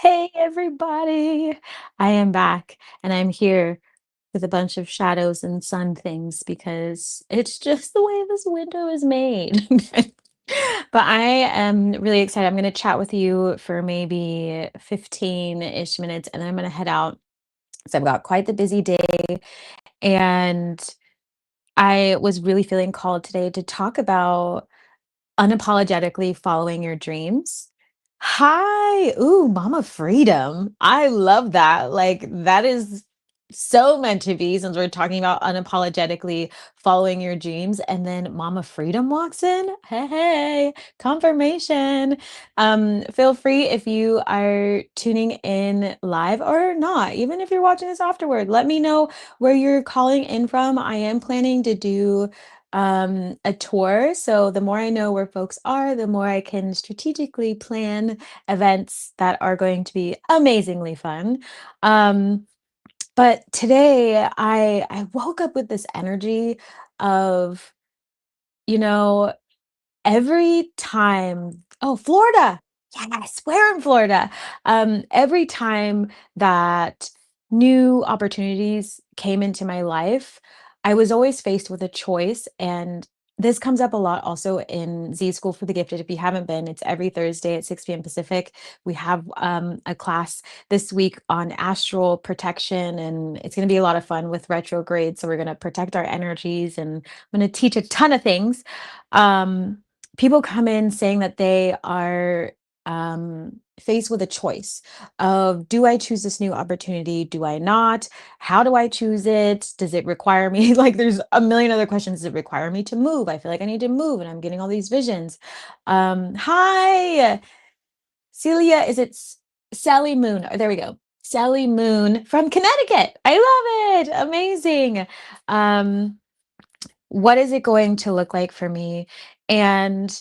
Hey, everybody. I am back and I'm here with a bunch of shadows and sun things because it's just the way this window is made. But I am really excited. I'm going to chat with you for maybe 15-ish minutes and then I'm going to head out. So I've got quite the busy day and I was really feeling called today to talk about unapologetically following your dreams. Hi. Ooh, Mama Freedom. I love that. Like, that is so meant to be since we're talking about unapologetically following your dreams. And then Mama Freedom walks in. Hey, hey, confirmation. Feel free if you are tuning in live or not, even if you're watching this afterward, let me know where you're calling in from. I am planning to do a tour. So the more I know where folks are, the more I can strategically plan events that are going to be amazingly fun. Um, but today I woke up with this energy of, you know, every time oh, Florida. Yes, we're in Florida. Every time that new opportunities came into my life, I was always faced with a choice, and this comes up a lot also in Z School for the Gifted. If you haven't been, it's every Thursday at 6 p.m. Pacific. We have a class this week on astral protection, and it's going to be a lot of fun with retrograde. So we're going to protect our energies, and I'm going to teach a ton of things. Um, People come in saying that they are faced with a choice of, do I choose this new opportunity? Do I not? How do I choose it? Does it require me? Like, there's a million other questions. Does it require me to move? I feel like I need to move and I'm getting all these visions. Hi, Celia. Is it Sally Moon? Oh, there we go. Sally Moon from Connecticut. I love it. Amazing. Um, what is it going to look like for me? And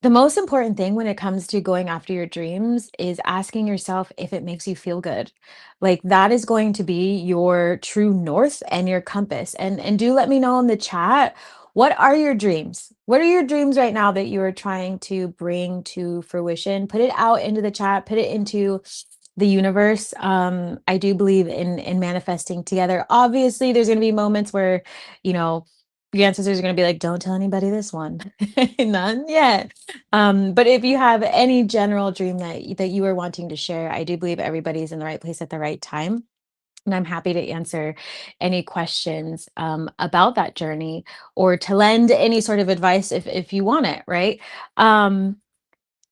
the most important thing when it comes to going after your dreams is asking yourself if it makes you feel good. Like, that is going to be your true north and your compass. And do let me know in the chat, what are your dreams? What are your dreams right now that you are trying to bring to fruition? Put it out into the chat, put it into the universe. I do believe in manifesting together. Obviously, there's going to be moments where, you know, the ancestors are going to be like, don't tell anybody this one. None yet. But if you have any general dream that you are wanting to share, I do believe everybody's in the right place at the right time. And I'm happy to answer any questions about that journey or to lend any sort of advice if you want it, right? Um,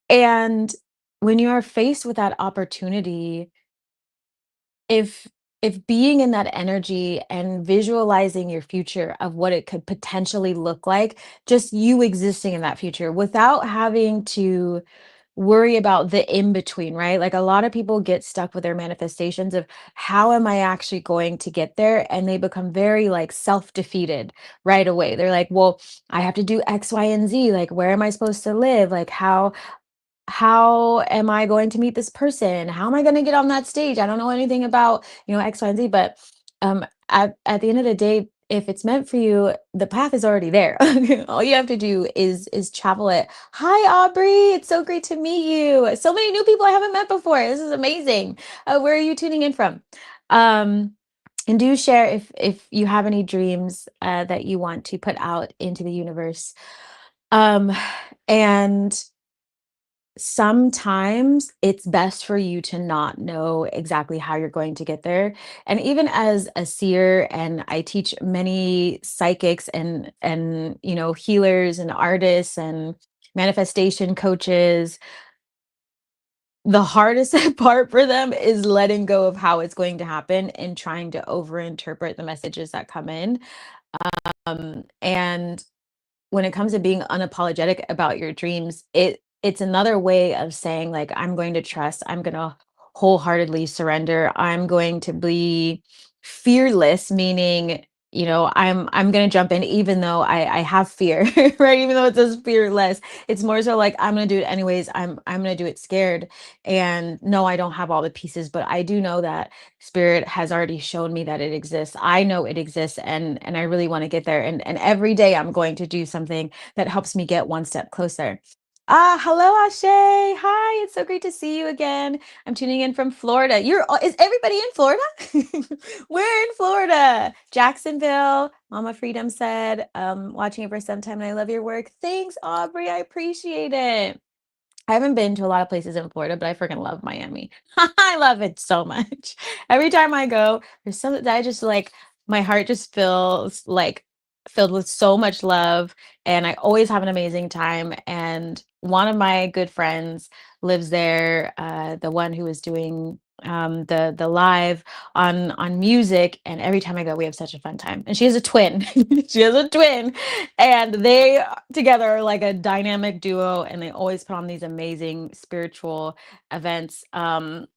and when you are faced with that opportunity, if being in that energy and visualizing your future of what it could potentially look like, just you existing in that future without having to worry about the in between, right? Like, a lot of people get stuck with their manifestations of, how am I actually going to get there? And they become very like self-defeated right away. They're like, well, I have to do X, Y, and Z. Like, where am I supposed to live? Like, how am I going to meet this person? How am I going to get on that stage? I don't know anything about, X, Y, and Z, but at the end of the day, if it's meant for you, the path is already there. All you have to do is travel it. Hi, Aubrey. It's so great to meet you. So many new people I haven't met before. This is amazing. Where are you tuning in from? Um, and do share if you have any dreams that you want to put out into the universe. Um, and sometimes it's best for you to not know exactly how you're going to get there. And even as a seer, and I teach many psychics and healers and artists and manifestation coaches, the hardest part for them is letting go of how it's going to happen and trying to overinterpret the messages that come in. And when it comes to being unapologetic about your dreams, it's another way of saying, like, I'm going to trust, I'm going to wholeheartedly surrender, I'm going to be fearless, meaning, I'm going to jump in even though I have fear, right? Even though it says fearless, it's more so like, I'm going to do it anyways. I'm going to do it scared. And no, I don't have all the pieces, but I do know that spirit has already shown me that it exists. I know it exists, and I really want to get there. And every day I'm going to do something that helps me get one step closer. Hello, Ashe. Hi, it's so great to see you again. I'm tuning in from Florida. Is everybody in Florida? We're in Florida. Jacksonville. Mama Freedom said, watching it for some time and I love your work. Thanks, Aubrey. I appreciate it. I haven't been to a lot of places in Florida, but I freaking love Miami. I love it so much. Every time I go, there's something that I just like, my heart just feels like filled with so much love, and I always have an amazing time. And one of my good friends lives there, the one who was doing the live on music, and every time I go we have such a fun time. And she has a twin. She has a twin, and they together are like a dynamic duo, and they always put on these amazing spiritual events. And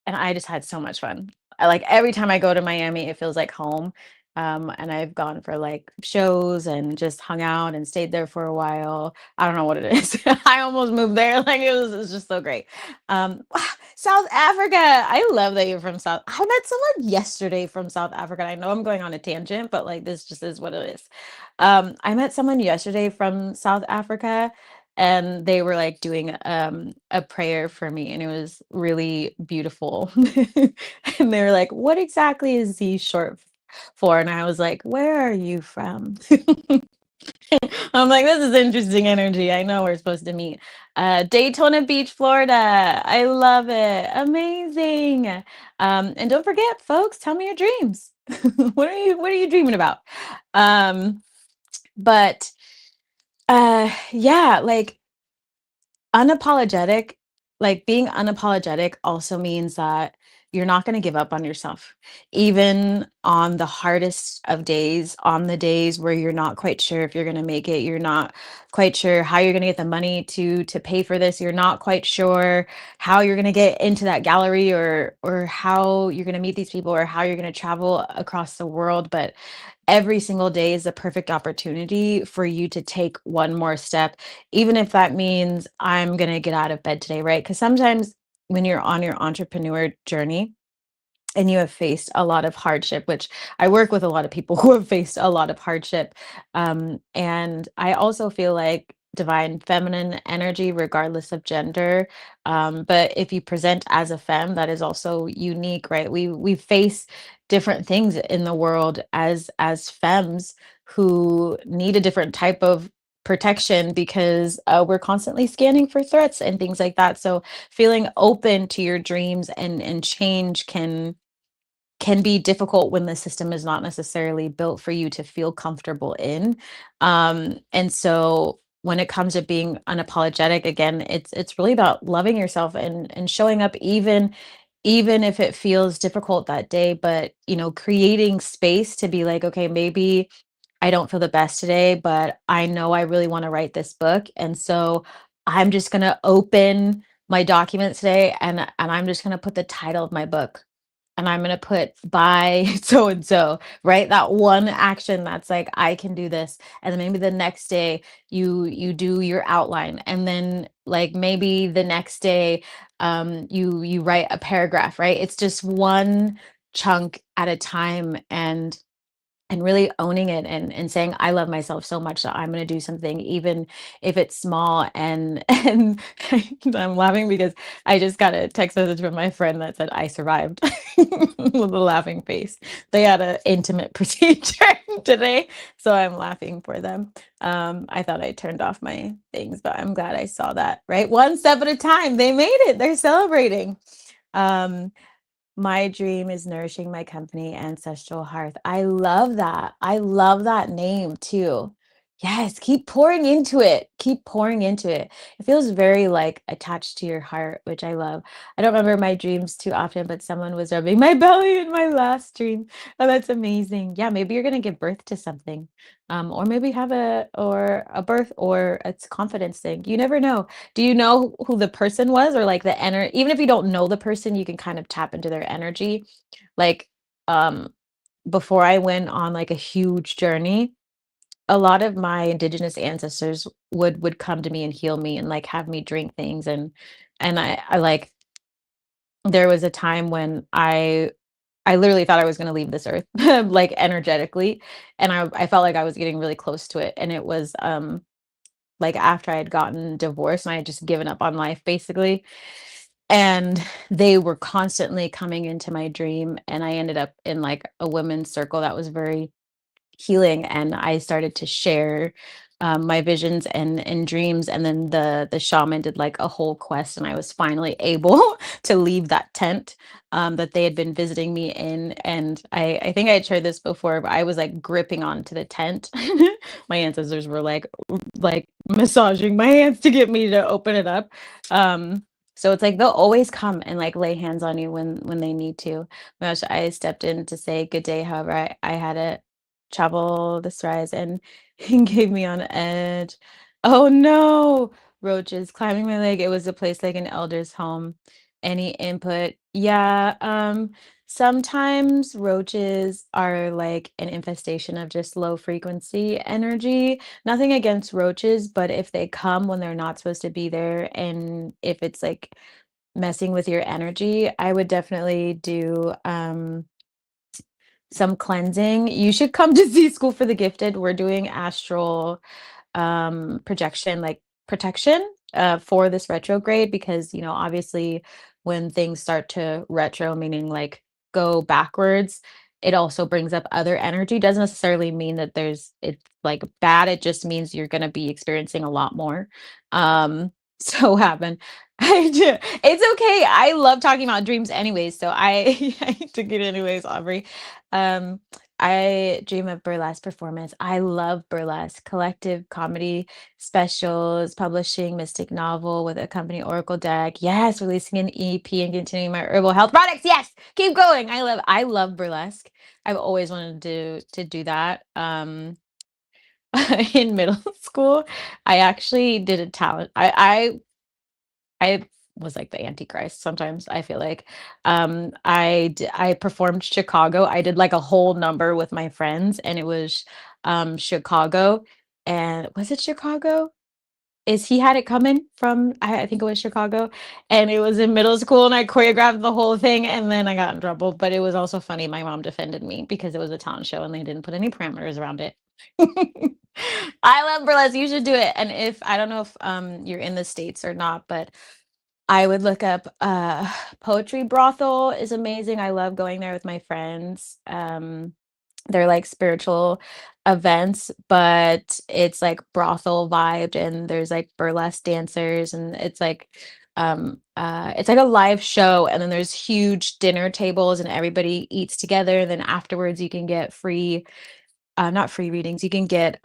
I just had so much fun. I like every time I go to Miami, it feels like home. And I've gone for like shows and just hung out and stayed there for a while. I don't know what it is. I almost moved there. Like it was just so great. South Africa. I love that you're from South. I met someone yesterday from South Africa. I know I'm going on a tangent, but like this just is what it is. I met someone yesterday from South Africa, and they were like doing a prayer for me, and it was really beautiful. And they were like, "What exactly is Z short for?" And I was like, "Where are you from?" I'm like, this is interesting energy. I know we're supposed to meet. Daytona Beach, Florida. I love it. Amazing. And don't forget, folks, tell me your dreams. What are you dreaming about? Um, but yeah, like unapologetic, like being unapologetic also means that you're not going to give up on yourself, even on the hardest of days, on the days where you're not quite sure if you're going to make it, you're not quite sure how you're going to get the money to pay for this, you're not quite sure how you're going to get into that gallery, or how you're going to meet these people, or how you're going to travel across the world. But every single day is a perfect opportunity for you to take one more step, even if that means I'm going to get out of bed today, right? Because sometimes when you're on your entrepreneur journey and you have faced a lot of hardship, which I work with a lot of people who have faced a lot of hardship. And I also feel like divine feminine energy, regardless of gender. But if you present as a femme, that is also unique, right? We face different things in the world as femmes who need a different type of protection, because we're constantly scanning for threats and things like that. So feeling open to your dreams and change can be difficult when the system is not necessarily built for you to feel comfortable in. And so when it comes to being unapologetic, again, it's really about loving yourself and showing up, even if it feels difficult that day. But creating space to be like, okay, maybe I don't feel the best today, but I know I really want to write this book. And so I'm just going to open my documents today, and I'm just going to put the title of my book, and I'm going to put by so and so, right? That one action that's like, I can do this. And then maybe the next day you do your outline, and then like maybe the next day you write a paragraph, right? It's just one chunk at a time, and really owning it, and saying, I love myself so much that I'm going to do something, even if it's small. And I'm laughing because I just got a text message from my friend that said I survived, with a laughing face. They had an intimate procedure today, so I'm laughing for them. I thought I turned off my things, but I'm glad I saw that. Right, one step at a time. They made it. They're celebrating. um my dream is nourishing my company, Ancestral Hearth. I love that. I love that name too. Yes, keep pouring into it. Keep pouring into it. It feels very like attached to your heart, which I love. I don't remember my dreams too often, but someone was rubbing my belly in my last dream. Oh, that's amazing. Yeah, maybe you're gonna give birth to something. Or maybe have a birth, or it's a confidence thing. You never know. Do you know who the person was, or like the energy? Even if you don't know the person, you can kind of tap into their energy. Like, um, before I went on like a huge journey, a lot of my indigenous ancestors would come to me and heal me, and like have me drink things. And I like, there was a time when I literally thought I was going to leave this earth, like energetically, and I felt like I was getting really close to it, and it was like after I had gotten divorced and I had just given up on life basically. And they were constantly coming into my dream, and I ended up in like a women's circle that was very healing, and I started to share my visions and dreams, and then the shaman did like a whole quest, and I was finally able to leave that tent that they had been visiting me in. And I think I had shared this before, but I was like gripping onto the tent. My ancestors were like massaging my hands to get me to open it up. So it's like they'll always come and like lay hands on you when they need to. Gosh, I stepped in to say good day. However, I had to travel this rise and he gave me on edge. Oh no, roaches climbing my leg. It was a place like an elder's home. Any input? Yeah, sometimes roaches are like an infestation of just low frequency energy. Nothing against roaches, but if they come when they're not supposed to be there, and if it's like messing with your energy, I would definitely do some cleansing. You should come to Z School for the Gifted. We're doing astral projection, like protection for this retrograde, because obviously when things start to retro, meaning like go backwards, it also brings up other energy. Doesn't necessarily mean that it's like bad. It just means you're going to be experiencing a lot more. So happen. It's okay. I love talking about dreams anyways, so I took it anyways, Aubrey. um I dream of burlesque performance. I love burlesque, collective comedy specials, publishing mystic novel with a company oracle deck. Yes, releasing an EP and continuing my herbal health products. Yes, keep going. I love burlesque. I've always wanted to do that. In middle school, I actually did a talent. I was like the antichrist sometimes, I feel like. I performed Chicago. I did like a whole number with my friends, and it was Chicago. And was it Chicago? Is He Had It Coming from, I think it was Chicago. And it was in middle school, and I choreographed the whole thing, and then I got in trouble. But it was also funny. My mom defended me because it was a talent show and they didn't put any parameters around it. I love burlesque. You should do it. And if I don't know if you're in the States or not, but I would look up Poetry Brothel is amazing. I love going there with my friends. They're like spiritual events, but it's like brothel vibed, and there's like burlesque dancers, and it's like a live show, and then there's huge dinner tables and everybody eats together, and then afterwards you can get free, not free readings, you can get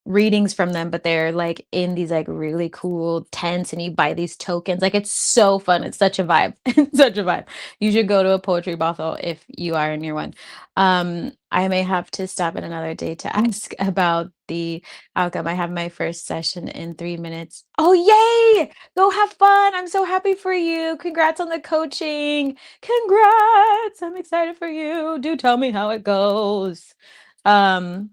readings from them, but they're like in these like really cool tents, and you buy these tokens. Like it's so fun. It's such a vibe. It's such a vibe. You should go to a poetry brothel if you are near one. I may have to stop at another day to ask about the outcome. I have my first session in 3 minutes. Oh yay, go have fun. I'm so happy for you. Congrats on the coaching. Congrats, I'm excited for you. Do tell me how it goes. um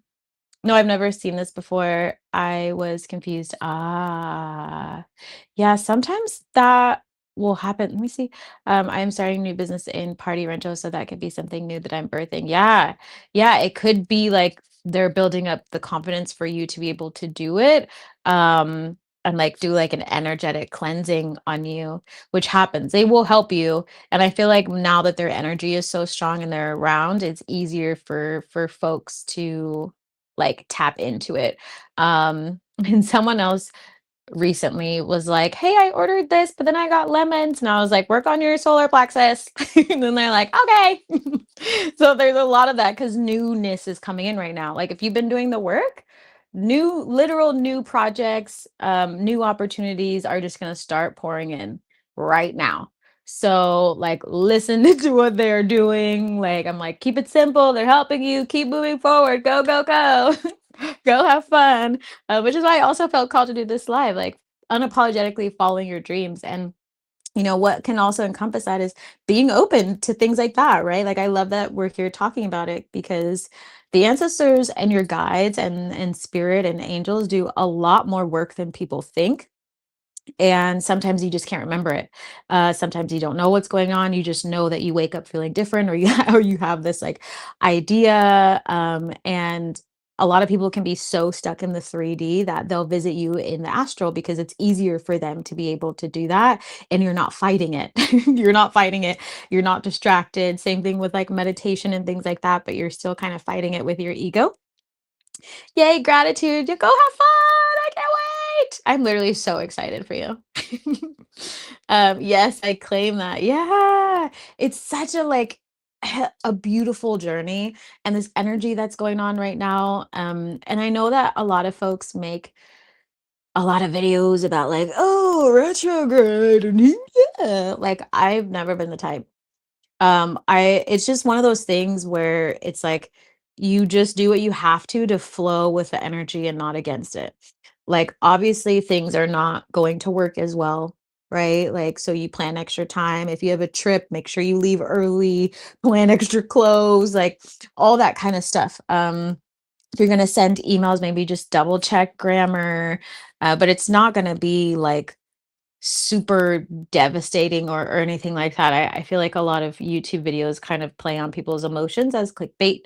no, I've never seen this before. I was confused. Ah, yeah, sometimes that will happen. Let me see. I am starting a new business in party rental, so that could be something new that I'm birthing. Yeah. Yeah, it could be like they're building up the confidence for you to be able to do it. And like do like an energetic cleansing on you, which happens. They will help you. And I feel like now that their energy is so strong and they're around, it's easier for folks to like tap into it. And someone else recently was like, "Hey, I ordered this, but then I got lemons." And I was like, "Work on your solar plexus." And then they're like, "Okay." So there's a lot of that because newness is coming in right now. Like if you've been doing the work, literal new projects, new opportunities are just going to start pouring in right now. So like listen to what they're doing. Like I'm like, keep it simple. They're helping you. Keep moving forward. Go, go, go. Go have fun. Which is why I also felt called to do this live, like unapologetically following your dreams. And what can also encompass that is being open to things like that, right? Like I love that we're here talking about it, because the ancestors and your guides and spirit and angels do a lot more work than people think. And sometimes you just can't remember it. Sometimes you don't know what's going on. You just know that you wake up feeling different, or you or you have this like idea. And a lot of people can be so stuck in the 3D that they'll visit you in the astral because it's easier for them to be able to do that, and you're not fighting it. You're not fighting it. You're not distracted. Same thing with like meditation and things like that, but you're still kind of fighting it with your ego. Yay, gratitude. You go have fun. I can't wait. I'm literally so excited for you. Yes, I claim that. Yeah. It's such a like a beautiful journey and this energy that's going on right now. And I know that a lot of folks make a lot of videos about like, oh, retrograde. And yeah. Like I've never been the type. I it's just one of those things where it's like you just do what you have to flow with the energy and not against it. Like obviously things are not going to work as well, right? Like so you plan extra time. If you have a trip, make sure you leave early, plan extra clothes, like all that kind of stuff. If you're going to send emails, maybe just double check grammar. But it's not going to be like super devastating or anything like that. I feel like a lot of YouTube videos kind of play on people's emotions as clickbait.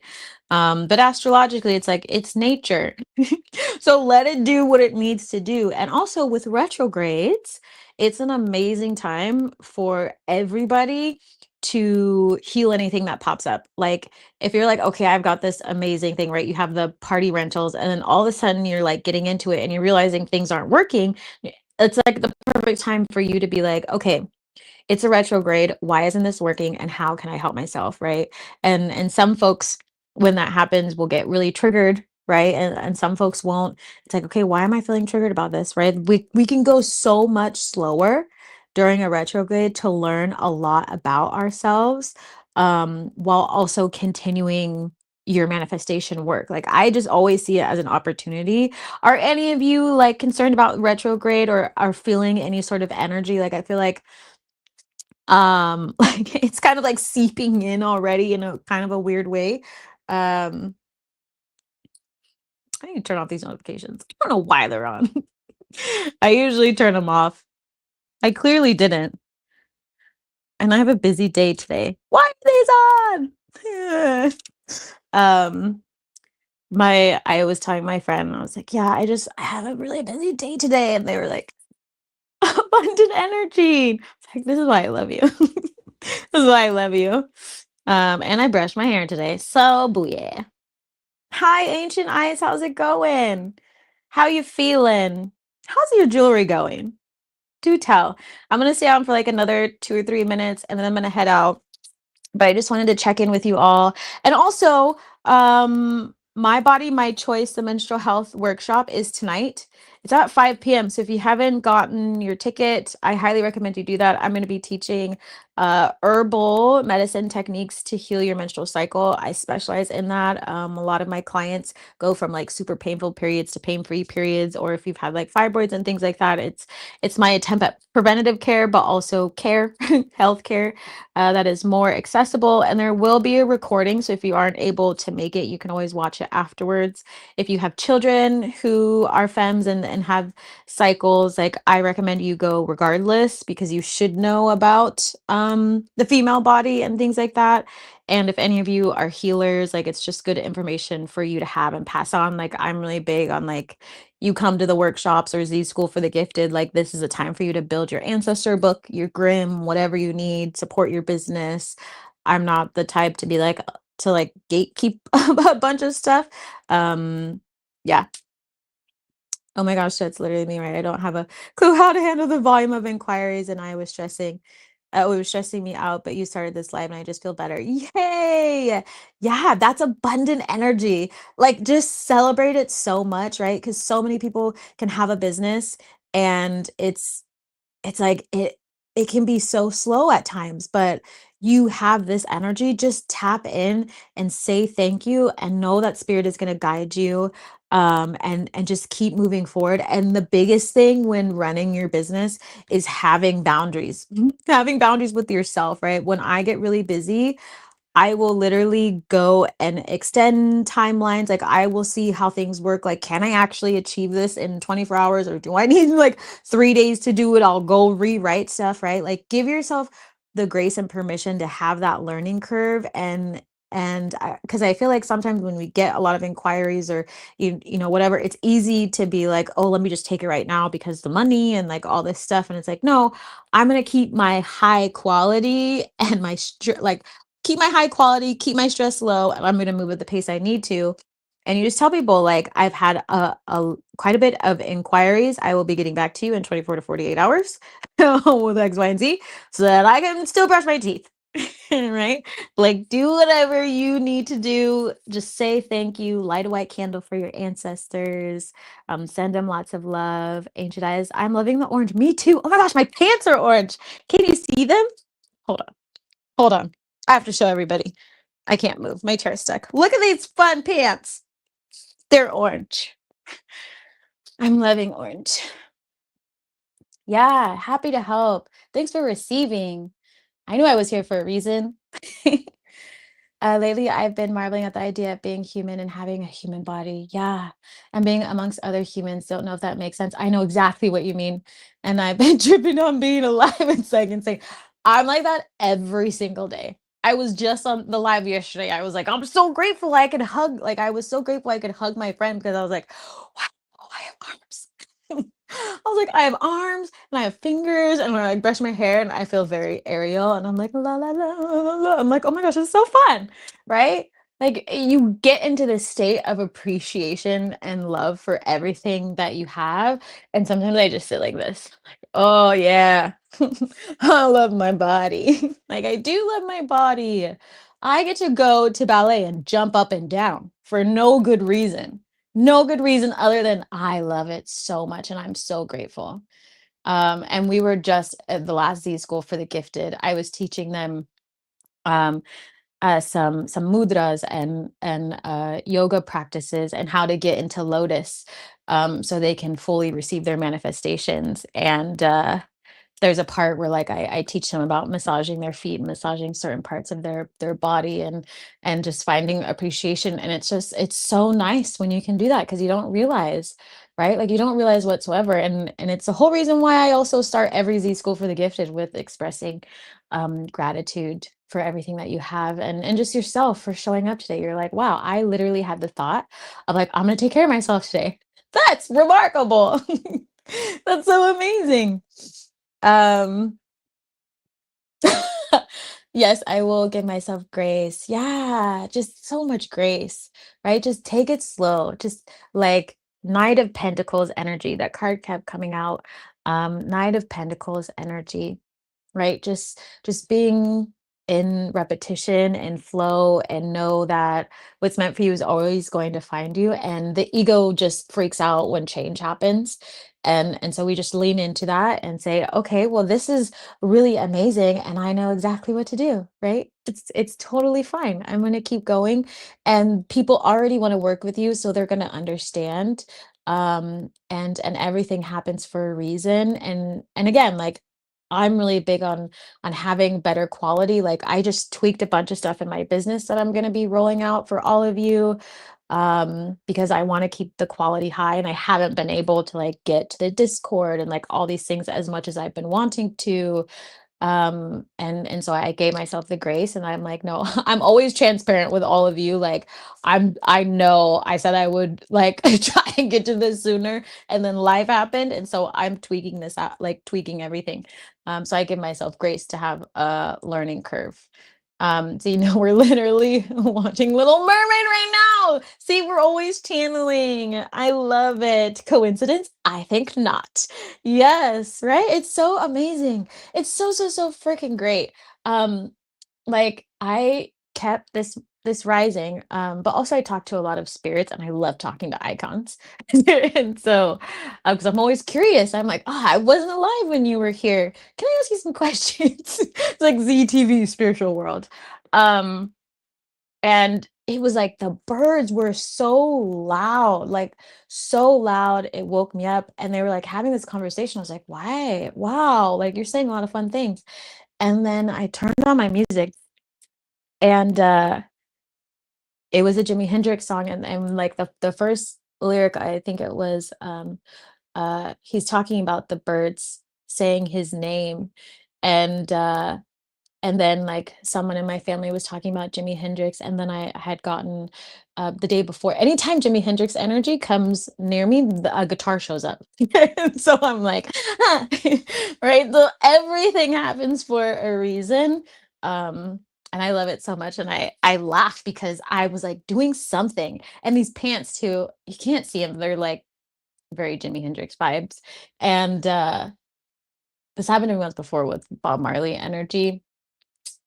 But astrologically, it's like it's nature. So let it do what it needs to do. And also with retrogrades, it's an amazing time for everybody to heal anything that pops up. Like if you're like, okay, I've got this amazing thing, right? You have the party rentals, and then all of a sudden you're like getting into it and you're realizing things aren't working. It's like the perfect time for you to be like, okay, it's a retrograde. Why isn't this working? And how can I help myself? Right. And some folks, when that happens, will get really triggered. Right. And some folks won't. It's like, okay, why am I feeling triggered about this? Right. We can go so much slower during a retrograde to learn a lot about ourselves, while also continuing your manifestation work. Like I just always see it as an opportunity. Are any of you like concerned about retrograde or are feeling any sort of energy? Like I feel like like it's kind of like seeping in already in a kind of a weird way. um I need to turn off these notifications. I don't know why they're on. I usually turn them off. I clearly didn't, and I have a busy day today. Why are these on? um I was telling my friend, I was like, yeah, I have a really busy day today, and they were like, abundant energy. It's like, this is why I love you. This is why I love you. And I brushed my hair today. So booyah. Hi, Ancient Eyes. How's it going? How you feeling? How's your jewelry going? Do tell. I'm gonna stay on for like another 2 or 3 minutes and then I'm gonna head out. But I just wanted to check in with you all. And also, My Body, My Choice, the menstrual health workshop is tonight. It's at 5 p.m. So if you haven't gotten your ticket, I highly recommend you do that. I'm going to be teaching herbal medicine techniques to heal your menstrual cycle. I specialize in that. A lot of my clients go from like super painful periods to pain-free periods, or if you've had like fibroids and things like that, it's my attempt at preventative care, but also care, health care, that is more accessible. And there will be a recording. So if you aren't able to make it, you can always watch it afterwards. If you have children who are femmes and have cycles, like I recommend you go regardless because you should know about the female body and things like that. And if any of you are healers, like it's just good information for you to have and pass on. Like I'm really big on like you come to the workshops or Z School for the Gifted, like this is a time for you to build your ancestor book, your grim, whatever you need, support your business. I'm not the type to be like to like gatekeep a bunch of stuff. Yeah. Oh my gosh, that's literally me, right? I don't have a clue how to handle the volume of inquiries, and I was stressing. It was stressing me out, but you started this live and I just feel better. Yay! Yeah, that's abundant energy. Like just celebrate it so much, right? Because so many people can have a business and it's like it can be so slow at times, but you have this energy. Just tap in and say thank you and know that spirit is going to guide you, and just keep moving forward. And the biggest thing when running your business is having boundaries. Having boundaries with yourself, right? When I get really busy, I will literally go and extend timelines. Like I will see how things work. Like, can I actually achieve this in 24 hours or do I need like 3 days to do it? I'll go rewrite stuff, right? Like give yourself the grace and permission to have that learning curve And because I feel like sometimes when we get a lot of inquiries or whatever, it's easy to be like, oh, let me just take it right now because the money and like all this stuff. And it's like, no, I'm gonna keep my high quality and like keep my high quality, keep my stress low, and I'm gonna move at the pace I need to. And you just tell people like, I've had quite a bit of inquiries. I will be getting back to you in 24 to 48 hours with X, Y, and Z, so that I can still brush my teeth. Right? Like, do whatever you need to do. Just say thank you. Light a white candle for your ancestors. Send them lots of love. Ancient eyes. I'm loving the orange. Me too. Oh my gosh, my pants are orange. Can you see them? Hold on. Hold on. I have to show everybody. I can't move. My chair's stuck. Look at these fun pants. They're orange. I'm loving orange. Yeah, happy to help. Thanks for receiving. I knew I was here for a reason. Lately, I've been marveling at the idea of being human and having a human body. Yeah. And being amongst other humans. Don't know if that makes sense. I know exactly what you mean. And I've been tripping on being alive and saying, I'm like that every single day. I was just on the live yesterday. I was like, I'm so grateful I could hug. Like, I was so grateful I could hug my friend because I was like, wow, I have arms. I was like, I have arms and I have fingers, and when I like brush my hair and I feel very aerial and I'm like la la la la la la. I'm like, oh my gosh, it's so fun, right? Like you get into this state of appreciation and love for everything that you have. And sometimes I just sit like this, like, oh yeah, I love my body. Like I do love my body. I get to go to ballet and jump up and down for no good reason. No good reason other than I love it so much and I'm so grateful. And we were just at the last Z school for the gifted. I was teaching them um, some mudras and yoga practices and how to get into lotus, so they can fully receive their manifestations. And there's a part where like I teach them about massaging their feet, massaging certain parts of their body, and just finding appreciation. And it's so nice when you can do that because you don't realize, right? Like you don't realize whatsoever. And it's the whole reason why I also start every Z school for the gifted with expressing gratitude for everything that you have, and just yourself for showing up today. You're like, wow, I literally had the thought of like, I'm gonna take care of myself today. That's remarkable. That's so amazing. Um, yes, I will give myself grace. Yeah, just so much grace, right? Just take it slow. Just like Knight of Pentacles energy. That card kept coming out. Knight of Pentacles energy, right? Just being in repetition and flow, and know that what's meant for you is always going to find you. And the ego just freaks out when change happens. And so we just lean into that and say, okay, well, this is really amazing and I know exactly what to do, right? It's totally fine. I'm going to keep going, and people already want to work with you, so they're going to understand. And everything happens for a reason. And again, like I'm really big on having better quality. Like I just tweaked a bunch of stuff in my business that I'm going to be rolling out for all of you, because I want to keep the quality high, and I haven't been able to like get to the Discord and like all these things as much as I've been wanting to. And so I gave myself the grace, and I'm like, no, I'm always transparent with all of you. Like I know I said I would like try and get to this sooner, and then life happened, and so I'm tweaking this out, like tweaking everything. So I give myself grace to have a learning curve. So we're literally watching Little Mermaid right now. See, we're always channeling. I love it. Coincidence? I think not. Yes, right? It's so amazing. It's so, so, so freaking great. Um, like I kept this rising, but also I talk to a lot of spirits, and I love talking to icons. And so, because I'm always curious, I'm like, oh, I wasn't alive when you were here. Can I ask you some questions? It's like ZTV spiritual world. Um, and it was like the birds were so loud, like so loud. It woke me up, and they were like having this conversation. I was like, why? Wow, like you're saying a lot of fun things. And then I turned on my music, and it was a Jimi Hendrix song, and like the first lyric, I think it was he's talking about the birds saying his name, and And then like someone in my family was talking about Jimi Hendrix, and then I had gotten the day before. Anytime Jimi Hendrix energy comes near me, a guitar shows up. So I'm like, huh. Right? Everything happens for a reason. Um, and I love it so much. And I laugh because I was like doing something. And these pants too, you can't see them. They're like very Jimi Hendrix vibes. And this happened to me once before with Bob Marley energy.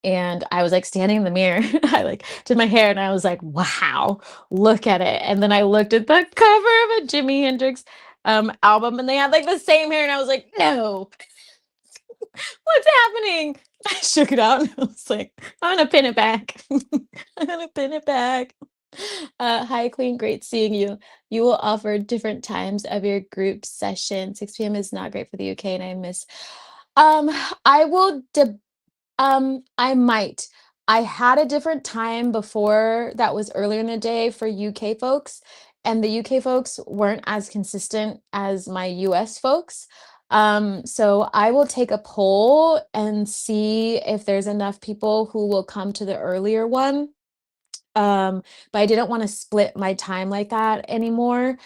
And I was like standing in the mirror. I like did my hair and I was like, wow, look at it. And then I looked at the cover of a Jimi Hendrix album and they had like the same hair. And I was like, no, what's happening? I shook it out and I was like, I'm gonna pin it back. I'm gonna pin it back. Hi, Queen. Great seeing you. You will offer different times of your group session. 6 p.m. is not great for the UK, and I miss. Um, I will. I might. I had a different time before that was earlier in the day for UK folks, and the UK folks weren't as consistent as my US folks. So I will take a poll and see if there's enough people who will come to the earlier one. But I didn't want to split my time like that anymore,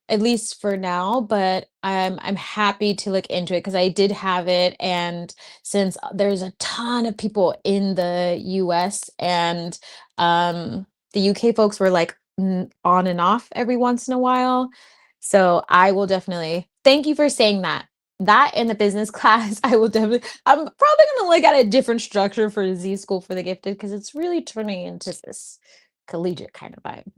at least for now. But I'm happy to look into it because I did have it, and since there's a ton of people in the US and the UK folks were like on and off every once in a while. So I will definitely thank you for saying that. That in the business class, I will definitely. I'm probably gonna look at a different structure for Z School for the Gifted because it's really turning into this collegiate kind of vibe.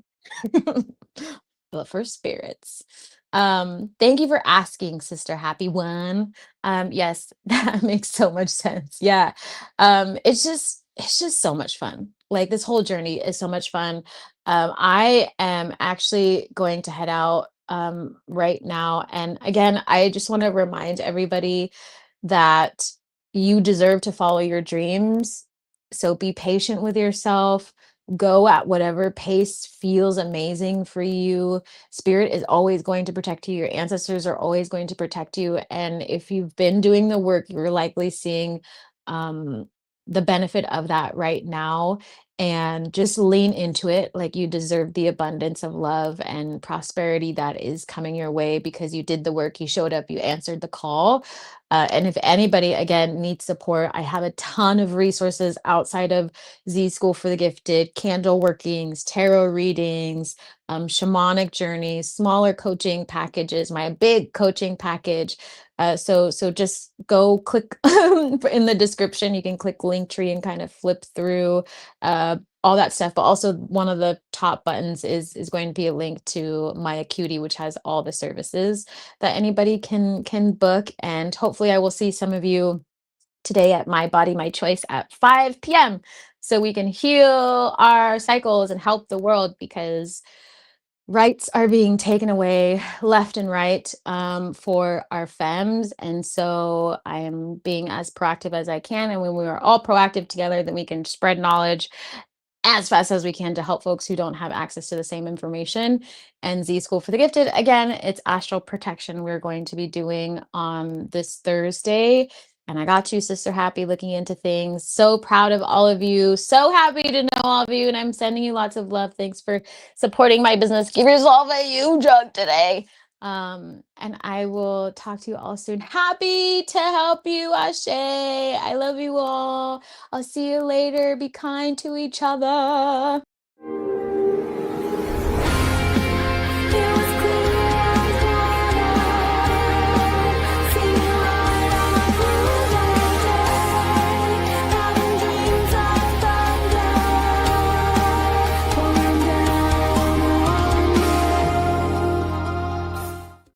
But for spirits. Thank you for asking, Sister Happy One. Yes, that makes so much sense. Yeah. It's just so much fun. Like this whole journey is so much fun. I am actually going to head out right now. And again, I just want to remind everybody that you deserve to follow your dreams. So be patient with yourself. Go at whatever pace feels amazing for you. Spirit is always going to protect you. Your ancestors are always going to protect you. And if you've been doing the work, you're likely seeing um, the benefit of that right now. And just lean into it. Like you deserve the abundance of love and prosperity that is coming your way because you did the work, you showed up, you answered the call. And if anybody, again, needs support, I have a ton of resources outside of Z School for the Gifted, candle workings, tarot readings, shamanic journeys, smaller coaching packages, my big coaching package. So just go click in the description. You can click Linktree and kind of flip through all that stuff. But also one of the top buttons is going to be a link to my Acuity, which has all the services that anybody can book. And hopefully I will see some of you today at My Body, My Choice at 5 p.m. so we can heal our cycles and help the world because rights are being taken away left and right for our femmes. And so I am being as proactive as I can. And when we are all proactive together, then we can spread knowledge as fast as we can to help folks who don't have access to the same information. And Z School for the Gifted, again, it's astral protection we're going to be doing on this Thursday. And I got you, Sister Happy, looking into things. So proud of all of you. So happy to know all of you. And I'm sending you lots of love. Thanks for supporting my business. Give yourself a huge hug today. And I will talk to you all soon. Happy to help you, Ashe. I love you all. I'll see you later. Be kind to each other.